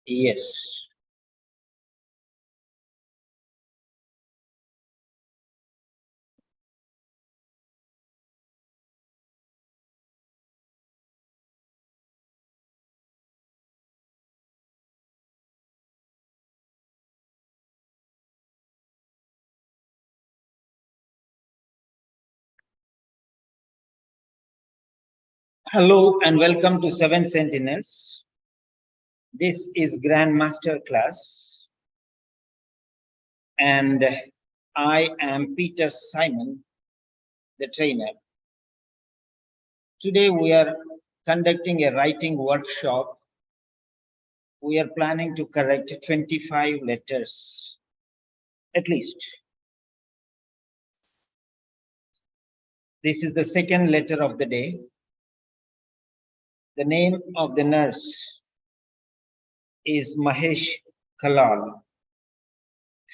Yes. Hello and welcome to Seven Sentinels. This is Grandmaster class and I am Peter Simon, the trainer. Today we are conducting a writing workshop. We are planning to correct 25 letters, at least. This is the second letter of the day. The name of the nurse is Mahesh Kalal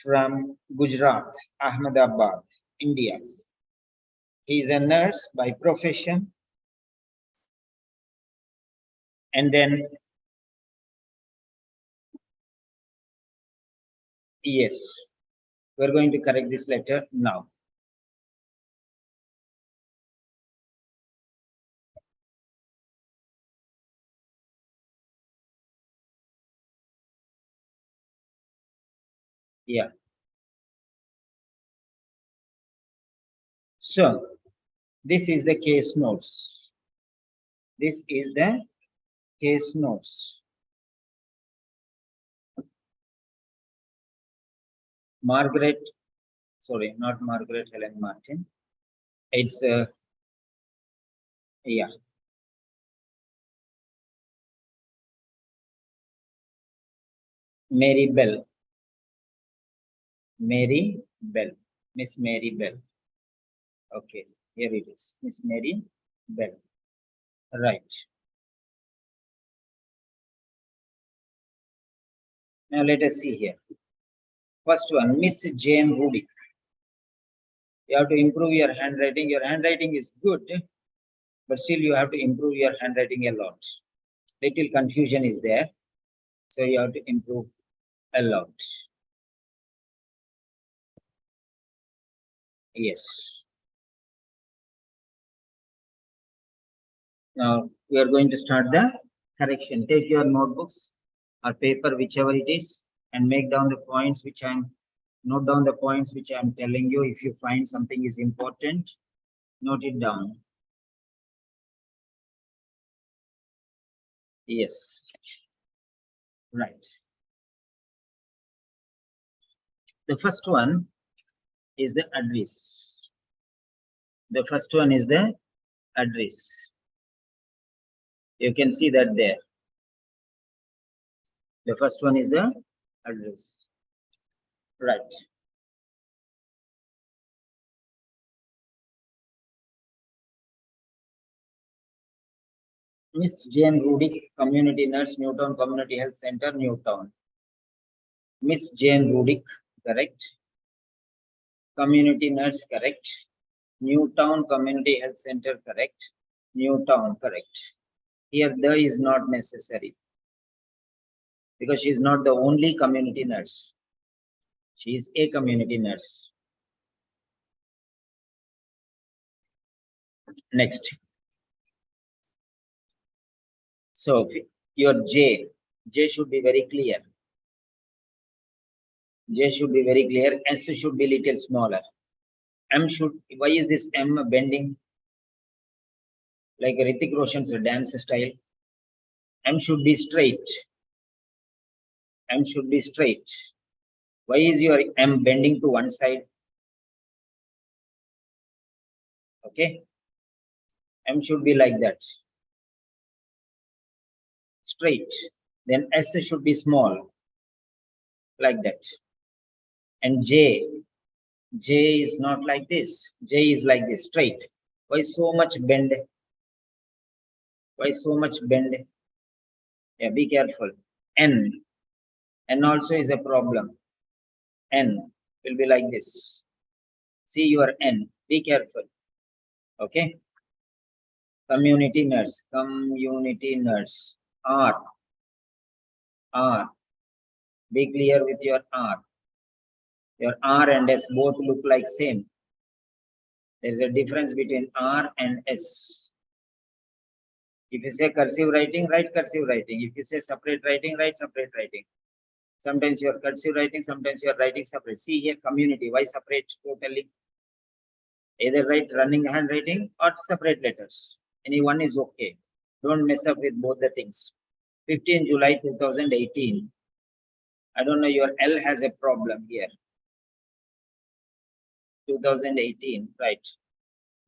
from Gujarat, Ahmedabad, India. He is a nurse by profession. And then, yes, we're going to correct this letter now. Yeah. So, this is the case notes. This is the case notes. Margaret, sorry, not Margaret Helen Martin. It's, yeah. Mary Bell. Mary Bell. Miss Mary Bell. Okay, here it is. Miss Mary Bell. Right. Now let us see here. First one, Miss Jane Rudy. You have to improve your handwriting. Your handwriting is good, but still you have to improve your handwriting a lot. Little confusion is there, so you have to improve a lot. Yes. Now we are going to start the correction. Take your notebooks or paper, whichever it is, and make down the points which note down the points which I'm telling you. If you find something is important, note it down. Yes. Right. The first one is the address. The first one is the address. You can see that there. The first one is the address. Right. Miss Jane Rudy, Community Nurse, Newtown Community Health Center, Newtown. Miss Jane Rudy, correct. Community Nurse, correct. Newtown Community Health Center, correct. Newtown, correct. Here, the is not necessary because she is not the only community nurse. She is a community nurse. Next. So your J should be very clear. J should be very clear. S should be little smaller. M should, why is this M bending? Like Hrithik Roshan's dance style. M should be straight. M should be straight. Why is your M bending to one side? Okay. M should be like that. Straight. Then S should be small. Like that. And J is not like this. J is like this, straight. Why so much bend? Why so much bend? Yeah, be careful. N also is a problem. N will be like this. See your N. Be careful. Okay. Community nurse. Community nurse. R. Be clear with your R. Your R and S both look like same. There is a difference between R and S. If you say cursive writing, write cursive writing. If you say separate writing, write separate writing. Sometimes you are cursive writing, sometimes you are writing separate. See here, community. Why separate totally? Either write running handwriting or separate letters. Any one is okay. Don't mess up with both the things. 15 July 2018. I don't know, your L has a problem here. 2018, right.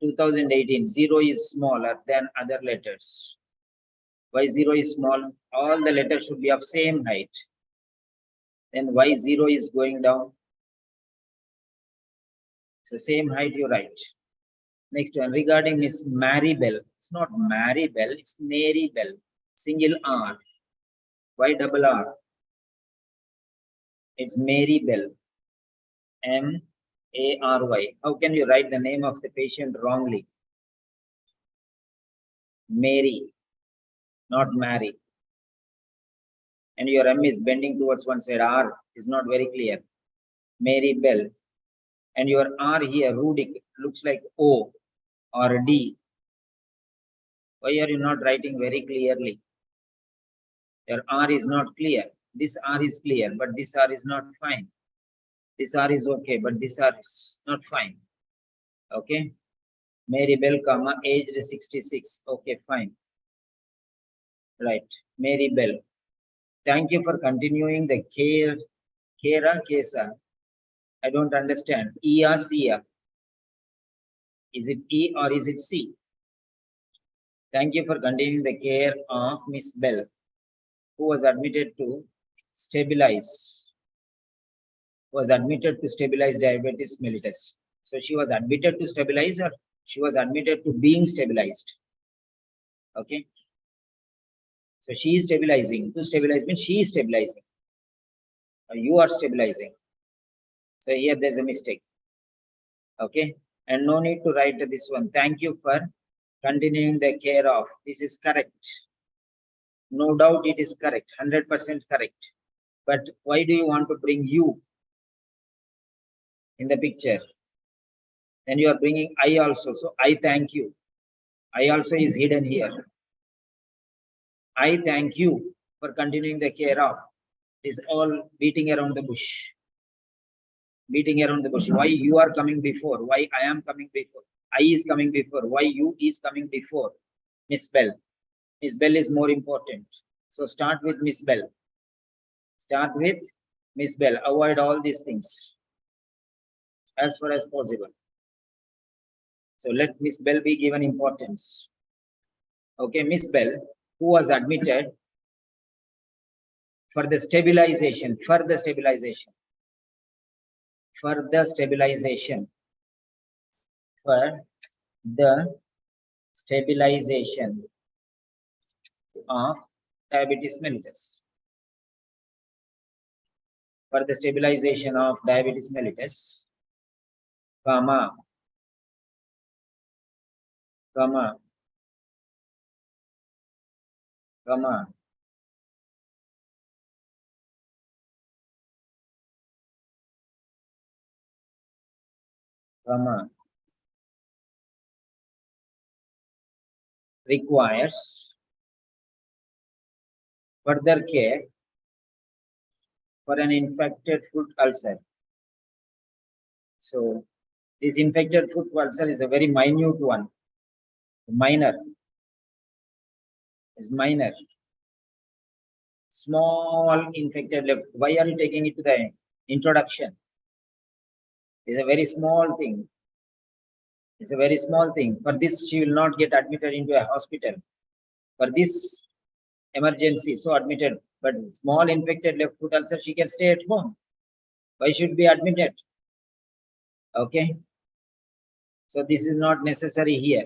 2018, 0 is smaller than other letters. Why 0 is small? All the letters should be of same height. Then why 0 is going down? So same height you write. Next one, regarding Miss Maribel. It's not Maribel, it's Maribel. Single R. Why double R? It's Maribel. M-A-R-Y. How can you write the name of the patient wrongly? Mary, not Mary. And your M is bending towards one side. R is not very clear. Maribel. And your R here, Rudic, looks like O or D. Why are you not writing very clearly? Your R is not clear. This R is clear, but this R is not fine. This R is okay, but this R is not fine. Okay. Maribel, comma, aged 66. Okay, fine. Right. Maribel. Thank you for continuing the Kera Kesa. I don't understand. Ia Sia. Is it E or is it C? Thank you for continuing the care of Miss Bell, who was admitted to stabilize. Diabetes mellitus. So she was admitted to stabilize, or she was admitted to being stabilized. Okay. So she is stabilizing. To stabilize means she is stabilizing. Or you are stabilizing. So here there's a mistake. Okay. And no need to write this one. Thank you for continuing the care of. This is correct. No doubt it is correct. 100% correct. But why do you want to bring you in the picture? Then you are bringing I also. So I thank you. I also is hidden here. I thank you for continuing the care of. Is all beating around the bush. Beating around the bush. Why you are coming before? Why I am coming before? I is coming before. Why you is coming before? Miss Bell. Miss Bell is more important. So start with Miss Bell. Start with Miss Bell. Avoid all these things as far as possible. So let Miss Bell be given importance. Okay, Miss Bell, who was admitted for the stabilization, further stabilization of diabetes mellitus. For the stabilization of diabetes mellitus, comma, requires further care for an infected foot ulcer. So this infected foot ulcer is a very minute one. Minor. Small infected left. Why are you taking it to the introduction? It's a very small thing. For this, she will not get admitted into a hospital. For this emergency, so admitted. But small infected left foot ulcer, she can stay at home. Why should be admitted? Okay. So this is not necessary here.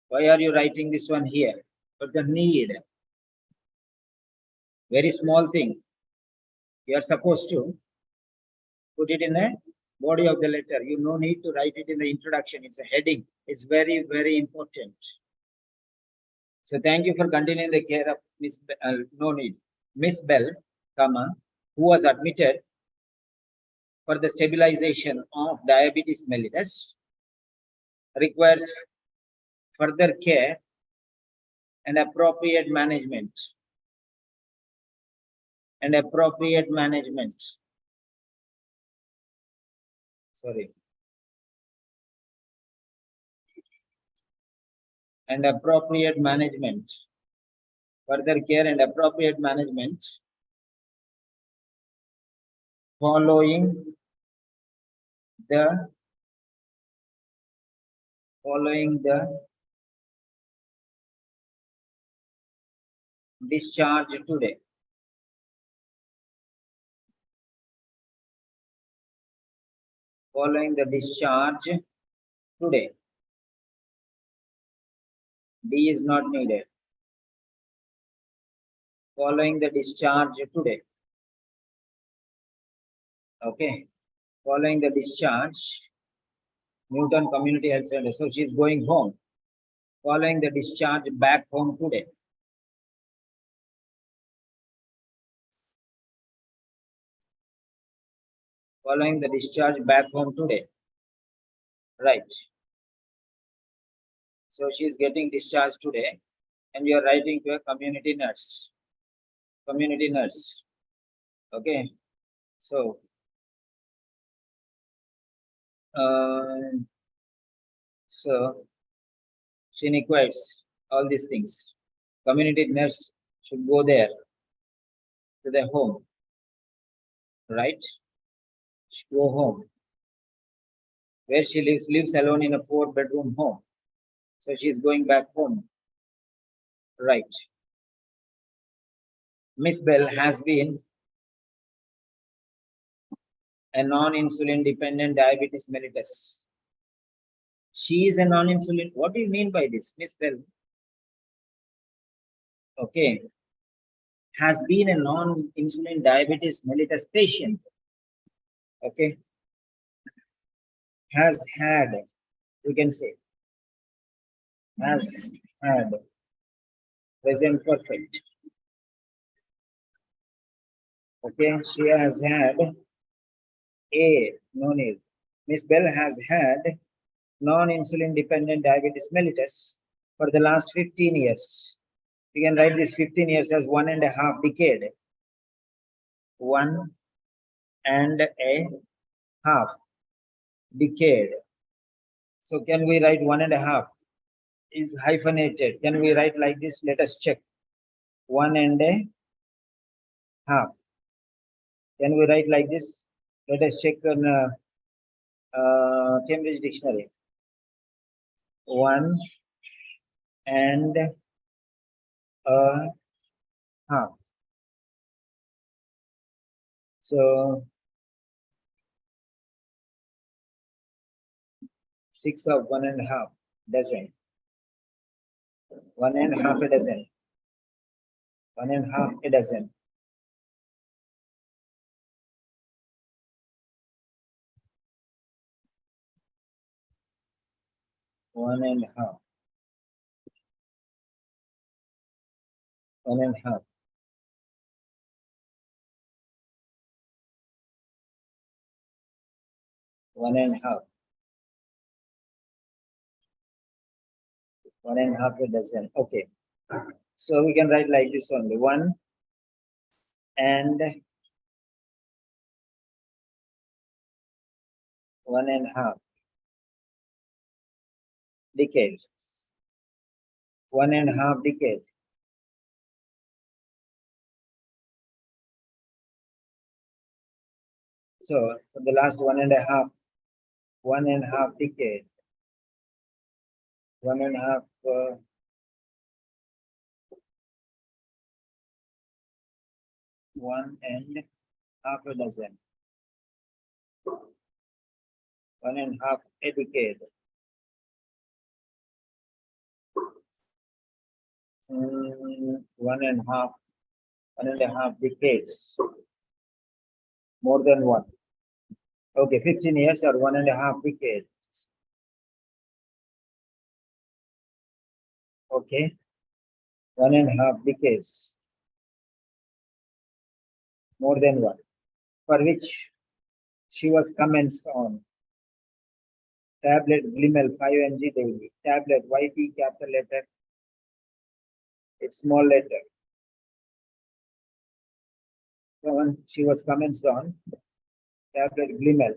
Why are you writing this one here? For the need. Very small thing. You are supposed to put it in the body of the letter. You no need to write it in the introduction. It's a heading. It's very, very important. So thank you for continuing the care of Miss no need. Miss Bell, comma, who was admitted for the stabilization of diabetes mellitus, requires further care and appropriate management. And appropriate management. Sorry. And appropriate management. Further care and appropriate management following the discharge today. Following the discharge today. D is not needed. Following the discharge today. Okay. Following the discharge, Newton Community Health Center. So she's going home. Following the discharge back home today. Following the discharge back home today. Right. So she's getting discharged today, and you're writing to a community nurse. Community nurse. Okay. So she requires all these things. Community nurse should go there to the home, right? Should go home. Where she lives alone in a 4-bedroom home. So she's going back home, right? Miss Bell has been a non-insulin dependent diabetes mellitus. She is a non-insulin. What do you mean by this, Miss Bell? Okay. Has been a non-insulin diabetes mellitus patient. Okay. Has had, we can say, has had, present perfect. Okay, she has had no need. Miss Bell has had non-insulin dependent diabetes mellitus for the last 15 years. We can write this 15 years as 1.5 decade. 1.5 decade. So can we write 1.5 is hyphenated? Can we write like this? Let us check. 1.5. Can we write like this? Let us check on Cambridge Dictionary. 1.5. So 6 of 1.5 dozen. 1.5 a dozen. 1.5 a dozen. One and a half. 1.5. One and a half. 1.5 a dozen. Okay. So we can write like this only. 1 and 1.5 decade. 1.5 decade. So for the last 1.5 decade. 1.5 1.5 a dozen. 1.5 a decade. 1.5 decades. More than one. Okay, 15 years or 1.5 decades. Okay. 1.5 decades, more than one, for which she was commenced on. Tablet Glimel 5 mg daily. Tablet YT capital letter, it's small letter. So she was commenced on tablet Glimel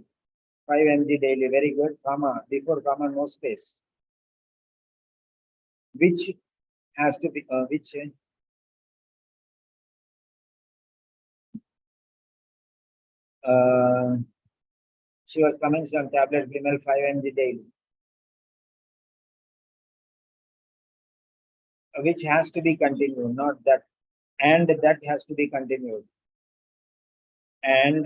5 mg daily. Very good. Comma, before comma, no space. Which has to be she was commenced on tablet Glimel 5 mg daily. Which has to be continued, not that. And that has to be continued. And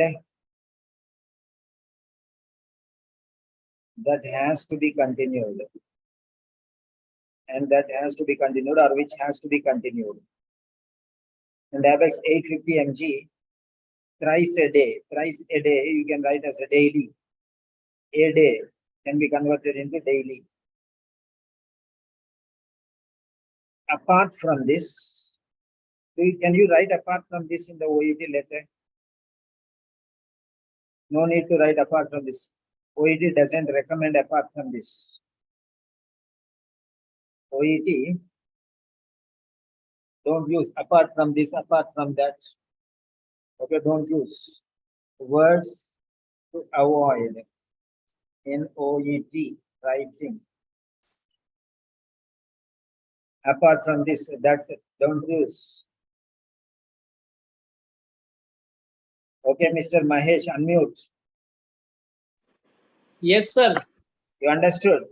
that has to be continued. And that has to be continued, or which has to be continued. And Abex 850 mg thrice a day. Thrice a day, you can write as a daily. A day can be converted into daily. Apart from this, can you write apart from this in the OET letter? No need to write apart from this. OET doesn't recommend apart from this. OET don't use apart from this, apart from that. Okay, don't use words to avoid in OET writing. Apart from this, that don't use. Okay, Mr. Mahesh, unmute. Yes, sir. You understood?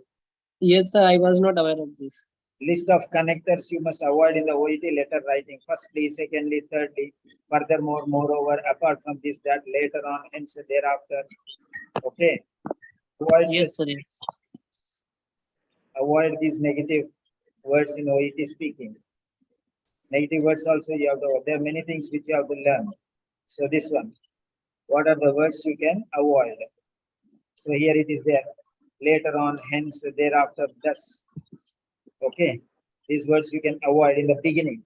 Yes, sir. I was not aware of this. List of connectors you must avoid in the OET letter writing. Firstly, secondly, thirdly. Furthermore, moreover, apart from this, that, later on, hence, thereafter. Okay. Avoid, yes, sir. Yes. Avoid these negative words in OET speaking. Negative words also you have to. There are many things which you have to learn. So this one. What are the words you can avoid? So here it is there. Later on, hence, thereafter, thus. Okay. These words you can avoid in the beginning.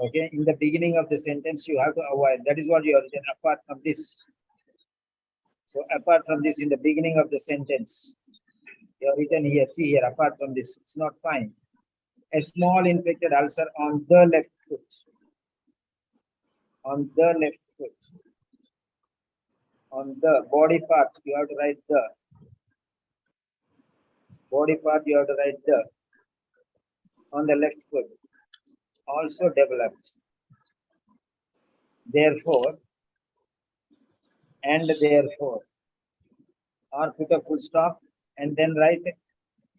Okay. In the beginning of the sentence, you have to avoid. That is what you have written apart from this. So apart from this, in the beginning of the sentence, you have written here, see here, apart from this, it's not fine. A small infected ulcer on the left foot. On the left foot. On the body part, you have to write the. Body part, you have to write the. On the left foot. Also developed. Therefore, and therefore, or put a full stop and then write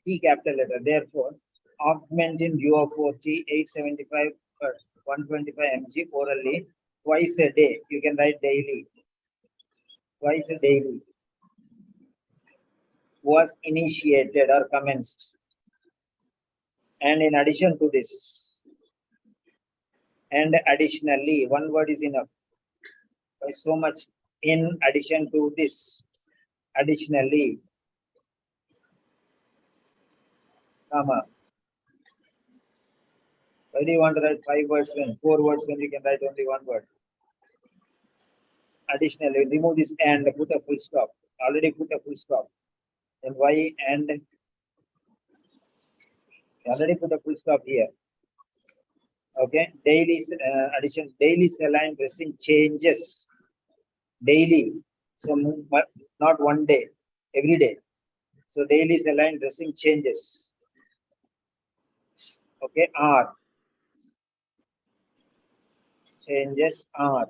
T capital letter. Therefore, augmentin duo-4T 875 or 125 mg orally twice a day. You can write daily. Twice a daily. Was initiated or commenced. And in addition to this, and additionally, one word is enough. So much in addition to this, additionally, comma. Why do you want to write 5 words when 4 words when you can write only 1 word? Additionally, remove this and put a full stop. Already put a full stop. Then why and already put a full stop here. Okay, daily addition, daily saline dressing changes daily. So not one day, every day. So daily saline dressing changes. Okay, R. Changes are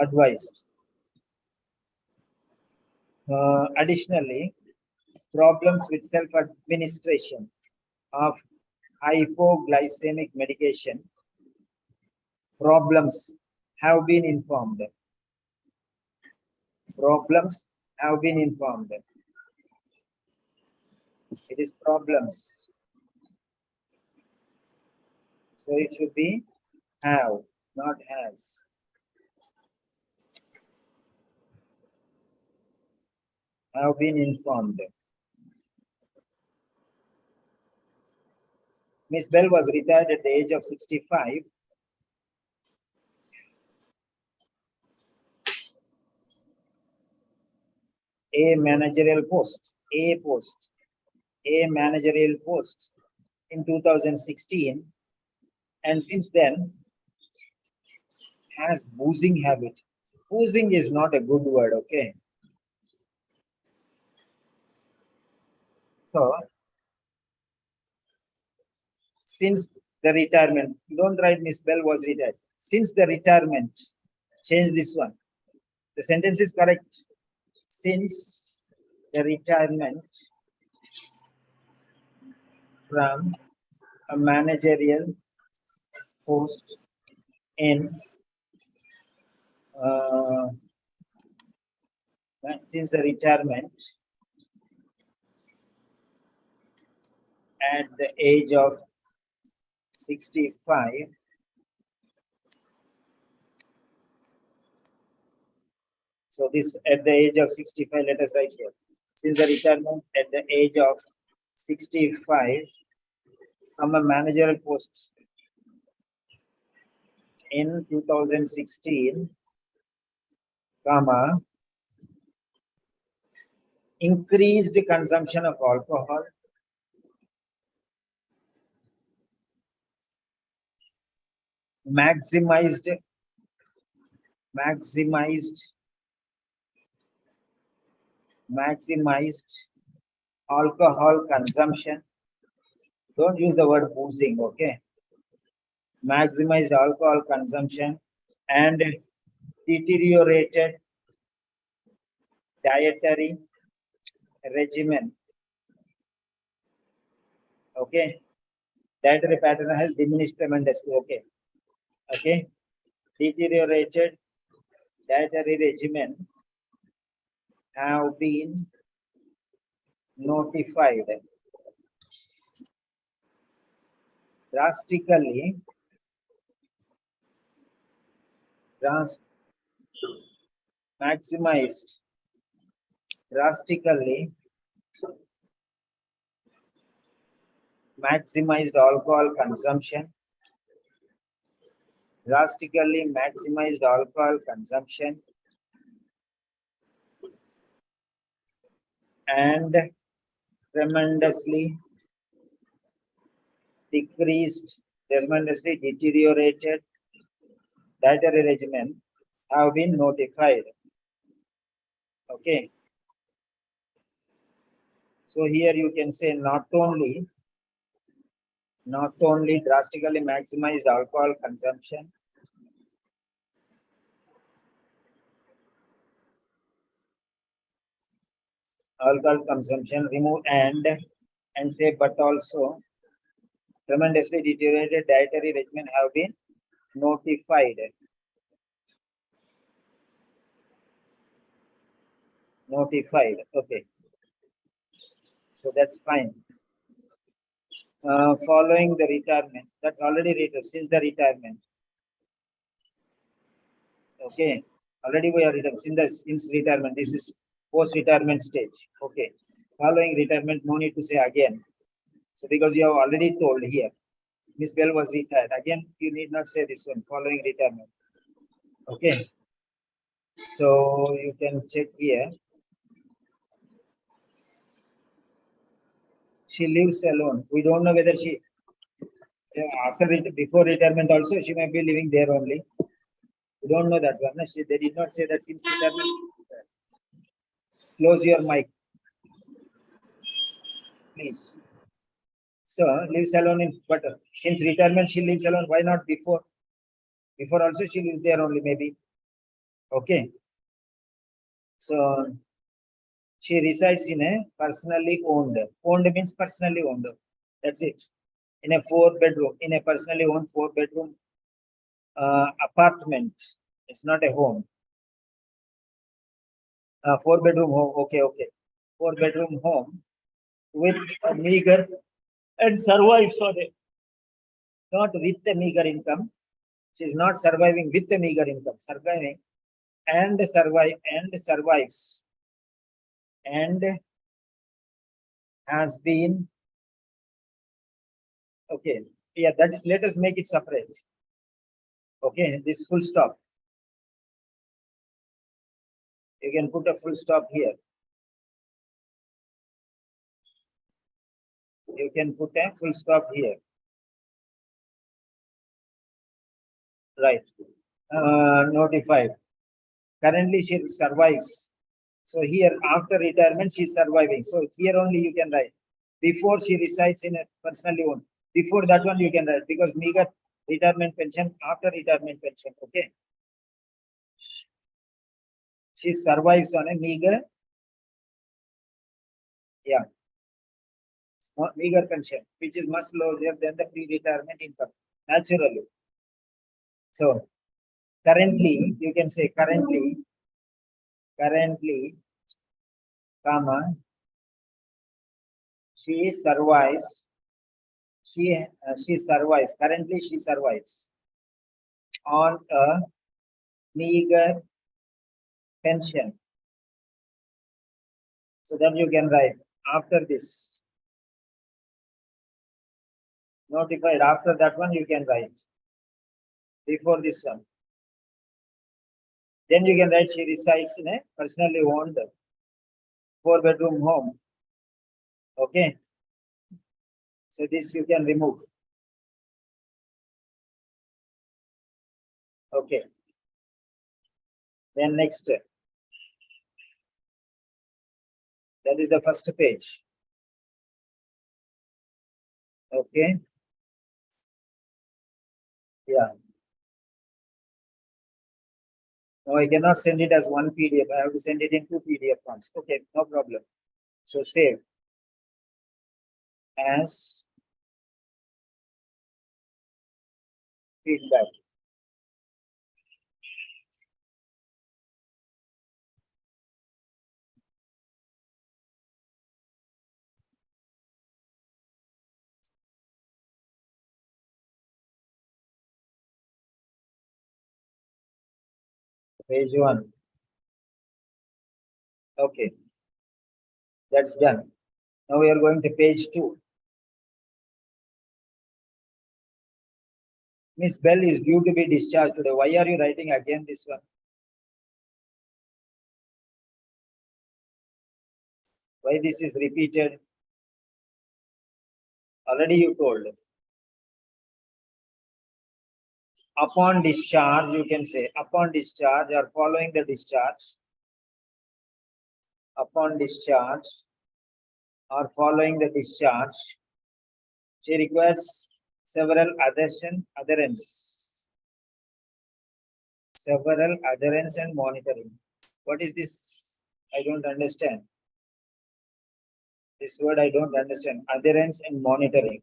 advised. Additionally, problems with self-administration of hypoglycemic medication problems have been informed. Problems have been informed. It is problems. So it should be have, not has. Have been informed. Miss Bell was retired at the age of 65. A managerial post, a managerial post in 2016, and since then has boozing habit. Boozing is not a good word, okay? So, since the retirement, don't write Miss Bell was retired. Since the retirement, change this one. The sentence is correct. Since the retirement from a managerial post in since the retirement at the age of 65, so this at the age of 65, let us write here. Since the retirement at the age of 65 from a managerial post in 2016, comma, increased consumption of alcohol, maximized alcohol consumption. Don't use the word boozing, okay? Maximized alcohol consumption and deteriorated dietary regimen. Okay, dietary pattern has diminished tremendously. Okay, okay, deteriorated dietary regimen have been notified. Drastically maximized alcohol consumption, drastically maximized alcohol consumption and tremendously deteriorated dietary regimen have been notified. Okay. So here you can say not only drastically maximized alcohol consumption, remove and say but also tremendously deteriorated dietary regimen have been notified. Okay, so that's fine. Following the retirement, that's already written. Since the retirement, okay, already we are written since retirement. This is post-retirement stage. Okay, following retirement, no need to say again. So because you have already told here, Miss Bell was retired. Again, you need not say this one. Following retirement. Okay. So you can check here. She lives alone. We don't know whether she before retirement also she may be living there only. We don't know that one. They did not say that since retirement. Close your mic, please. So lives alone in, but since retirement she lives alone. Why not before? Before also she lives there only maybe. Okay. So she resides in a personally owned. Owned means personally owned. That's it. In a 4-bedroom, in a personally owned 4-bedroom apartment. It's not a home. 4-bedroom home. Okay. 4-bedroom home with a meager and survives on it. Not with a meager income. She is not surviving with a meager income. Surviving and survives and has been Okay. Yeah, that let us make it separate. Okay, this full stop. You can put a full stop here. You can put a full stop here. Right. Notified. Currently she survives. So here after retirement she is surviving. So here only you can write. Before she resides in a personally owned. Before that one you can write because meager retirement pension after retirement pension. Okay. She survives on a meager. Yeah. Meager pension, which is much lower than the pre-retirement income, naturally. So currently, you can say currently, comma, she survives. She survives. Currently, she survives on a meager pension. So that you can write after this. Notified after that one you can write. Before this one. Then you can write she resides in a personally owned 4-bedroom home. Okay. So this you can remove. Okay. Then next. That is the first page. Okay. Yeah. No, I cannot send it as one PDF. I have to send it in 2 PDF forms. Okay, no problem. So save as feedback. Page 1. Okay, that's done. Now we are going to page 2. Miss Bell is due to be discharged today. Why are you writing again this one? Why this is repeated? Already you told. Upon discharge, you can say upon discharge or following the discharge. Upon discharge or following the discharge, she requires several adherence. Several adherence and monitoring. What is this? I don't understand. This word I don't understand. Adherence and monitoring.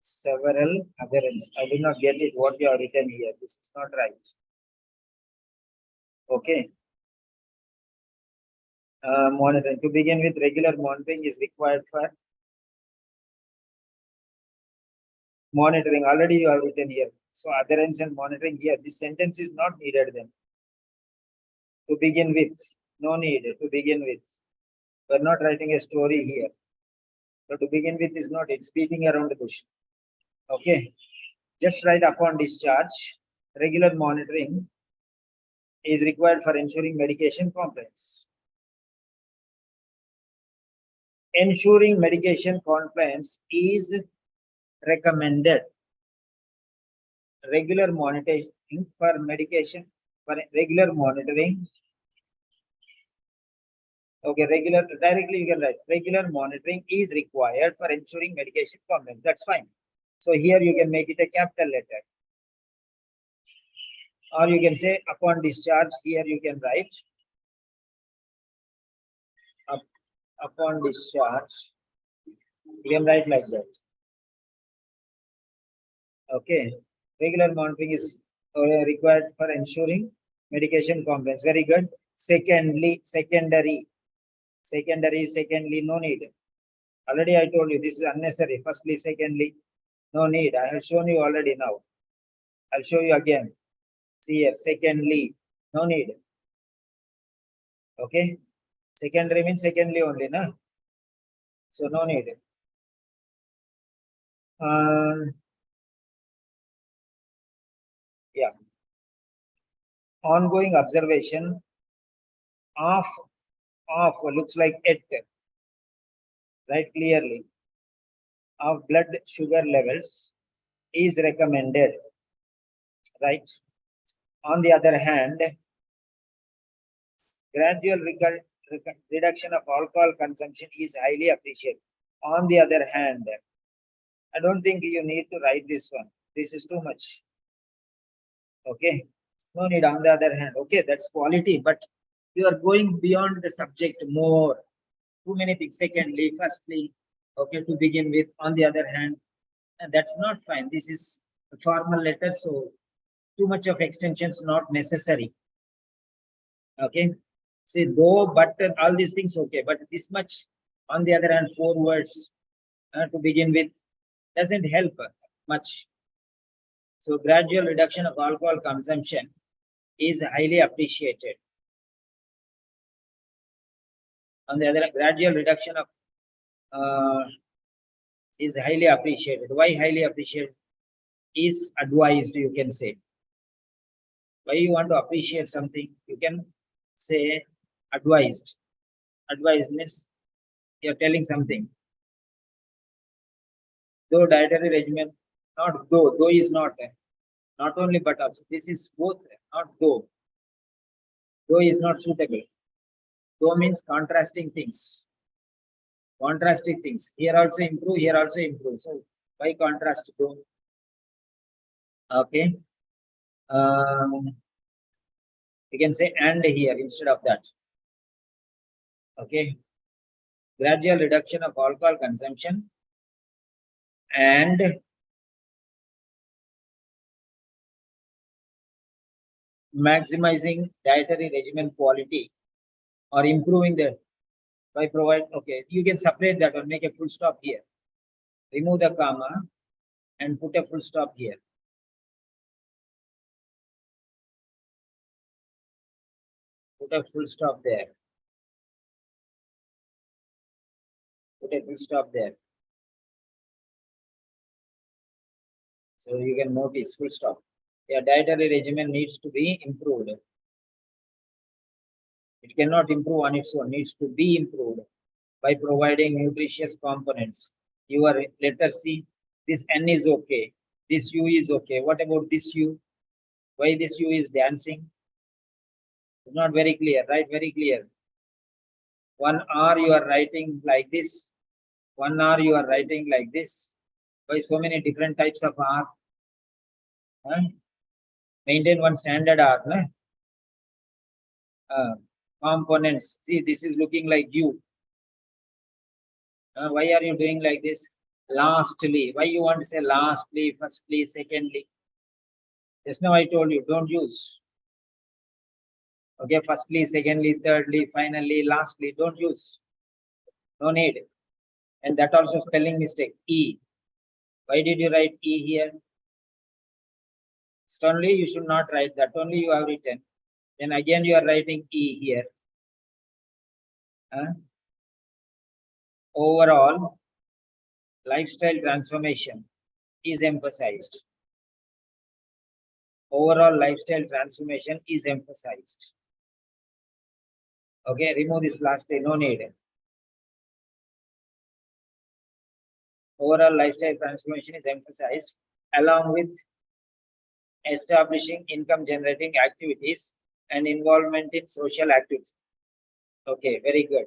Several adherence. I do not get it what you have written here. This is not right. Okay. Monitoring. To begin with, regular monitoring is required for monitoring. Already you have written here. So adherence and monitoring here. This sentence is not needed then. To begin with. No need to begin with. We're not writing a story here. So to begin with is not it. Speaking around the bush. Okay. Just write upon discharge. Regular monitoring is required for ensuring medication compliance. Ensuring medication compliance is recommended. Regular monitoring for medication, for regular monitoring. Okay, directly you can write regular monitoring is required for ensuring medication compliance. That's fine. So here you can make it a capital letter. Or you can say upon discharge, here you can write upon discharge. You can write like that. Okay. Regular monitoring is required for ensuring medication compliance. Very good. Secondly, secondary, no need. Already I told you this is unnecessary. Firstly, secondly, no need. I have shown you already now. I'll show you again. See here, secondly, no need. Okay. Secondary means secondly only, na? So no need. Yeah. Ongoing observation of looks like it, right? Clearly, of blood sugar levels is recommended, right? On the other hand, gradual reduction of alcohol consumption is highly appreciated. On the other hand, I don't think you need to write this one. This is too much. Okay. No need. On the other hand, okay, that's quality, but you are going beyond the subject more. Too many things. Secondly, firstly, okay, to begin with. On the other hand, and that's not fine. This is a formal letter, so too much of extensions not necessary. Okay. See, though, but all these things okay, but this much. On the other hand, 4 words to begin with doesn't help much. So gradual reduction of alcohol consumption is highly appreciated. On the other hand, gradual reduction of is highly appreciated. Why highly appreciated? Is advised, you can say. Why you want to appreciate something? You can say advised. Advised means you're telling something. Though dietary regimen, not though, though is not only but also. This is both, not though. Though is not suitable. Though means contrasting things. Contrasting things. Here also improve, here also improve. So why contrast though? Okay. You can say and here instead of that. Okay. Gradual reduction of alcohol consumption and maximizing dietary regimen quality or improving the by provide. Okay, you can separate that or make a full stop here. Remove the comma and put a full stop here. Put a full stop there. Put a full stop there. So you can notice full stop. Your dietary regimen needs to be improved. It cannot improve on its own, needs to be improved by providing nutritious components. Your letter C, this N is okay. This U is okay. What about this U? Why this U is dancing? It's not very clear, right? Very clear. One R you are writing like this. One R you are writing like this. Why so many different types of R? Huh? Maintain one standard R. Components. See, this is looking like U. Why are you doing like this? Lastly. Why you want to say lastly, firstly, secondly? Just now I told you, don't use. Okay, firstly, secondly, thirdly, finally, lastly, don't use. No need. And that also spelling mistake. E. Why did you write E here? Only you should not write that. Only you have written. Then again you are writing E here. Overall, lifestyle transformation is emphasized. Overall lifestyle transformation is emphasized. Okay, remove this last day, no need. Overall lifestyle transformation is emphasized along with establishing income generating activities and involvement in social activities. Okay, very good.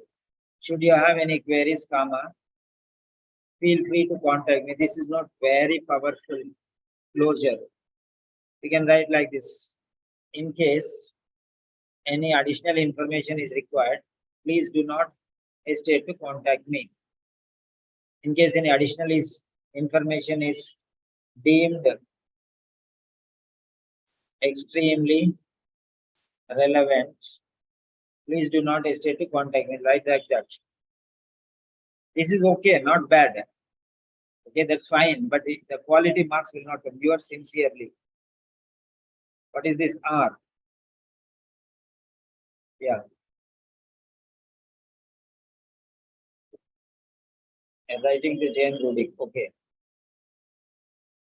Should you have any queries, comma, feel free to contact me. This is not very powerful closure. We can write like this. In case any additional information is required, please do not hesitate to contact me. In case any additional information is deemed extremely relevant, please do not hesitate to contact me. Write like that. This is okay, not bad. Okay, that's fine, but the quality marks will not come. Yours sincerely. What is this R? Yeah. And writing to Jane Rudik. Okay.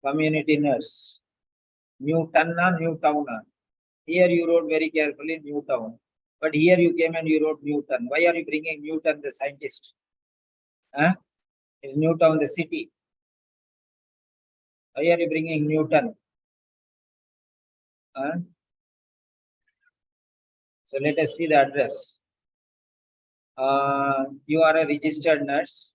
Community nurse. Newton or Newtown. Here you wrote very carefully Newtown. But here you came and you wrote Newton. Why are you bringing Newton, the scientist? Huh? Is Newtown the city? Why are you bringing Newton? Huh? So let us see the address. You are a registered nurse.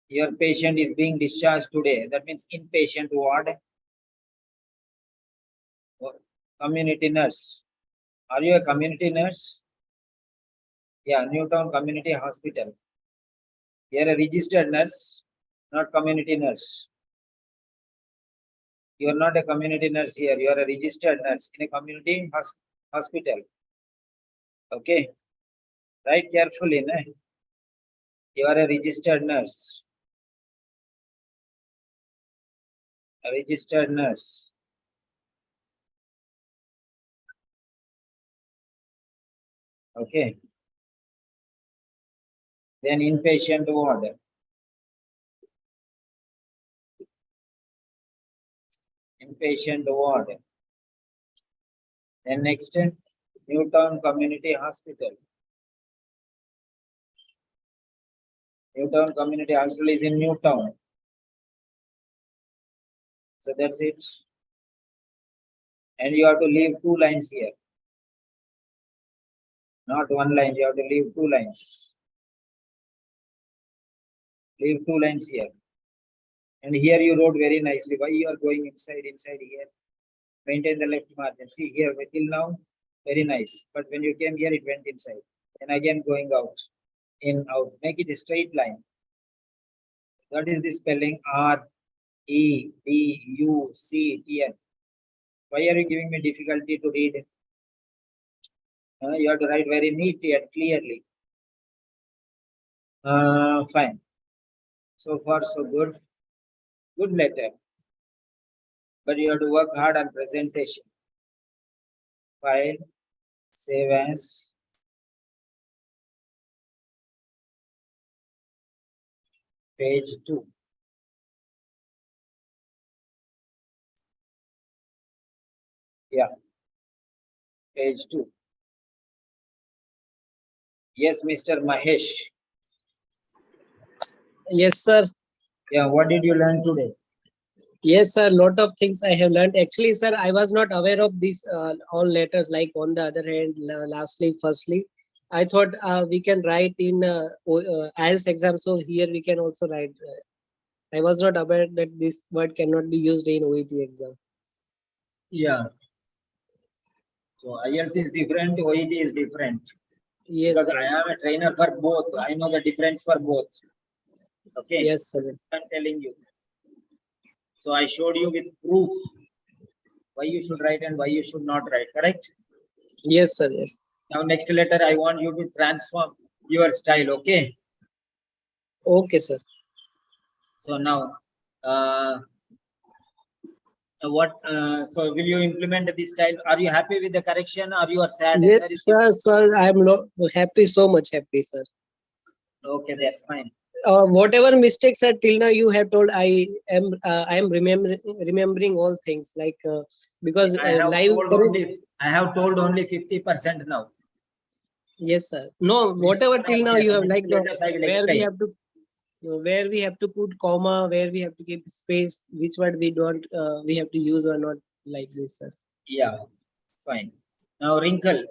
Your patient is being discharged today. That means inpatient ward. Community nurse. Are you a community nurse? Yeah, Newtown Community Hospital. You are a registered nurse, not community nurse. You are not a community nurse here. You are a registered nurse in a community hospital. Okay. Write carefully. No? You are a registered nurse. A registered nurse. Okay. Then inpatient ward. Inpatient ward. Then next, Newtown Community Hospital. Newtown Community Hospital is in Newtown. So that's it. And you have to leave 2 lines here. Not 1 line, you have to leave 2 lines. Leave 2 lines here. And here you wrote very nicely. Why you are going inside here? Maintain the left margin. See here, till now, very nice. But when you came here, it went inside. And again going out. In, out. Make it a straight line. What is the spelling? R-E-D-U-C-T-N. Why are you giving me difficulty to read? You have to write very neatly and clearly. Fine. So far, so good. Good letter. But you have to work hard on presentation. File, save as. Page 2. Yeah. Page 2. Yes, Mr. Mahesh. Yes, sir. Yeah, what did you learn today? Yes, sir. Lot of things I have learned. Actually, sir, I was not aware of these all letters. Like on the other hand, lastly, firstly, I thought we can write in IELTS exam. So here we can also write. I was not aware that this word cannot be used in OET exam. Yeah. So IELTS is different, OET is different. Yes, because sir. I am a trainer for both. I know the difference for both. Okay. Yes, sir. I'm telling you. So I showed you with proof why you should write and why you should not write. Correct? Yes, sir. Yes. Now next letter I want you to transform your style. Okay. Okay, sir. So now so will you implement this style? Are you happy with the correction or you are sad? Yes, sir. I am happy, so much happy, sir. Okay, that's fine. Whatever mistakes are till now you have told, I am remembering all things, like because I have live. I have told only 50% now. Yes, sir. No, whatever till now you have, like where we have to put comma, where we have to keep space, which word we don't we have to use or not, like this, sir. Yeah, fine. Now wrinkle.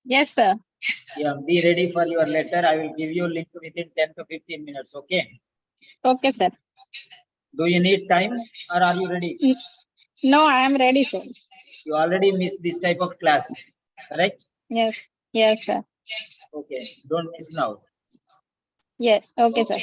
Yes, sir. Yeah, be ready for your letter. I will give you link within 10 to 15 minutes. Okay. Okay, sir. Do you need time or are you ready? No, I am ready, sir. You already missed this type of class, correct? Yes. Yes, sir. Okay. Don't miss now. Yes. Okay, sir.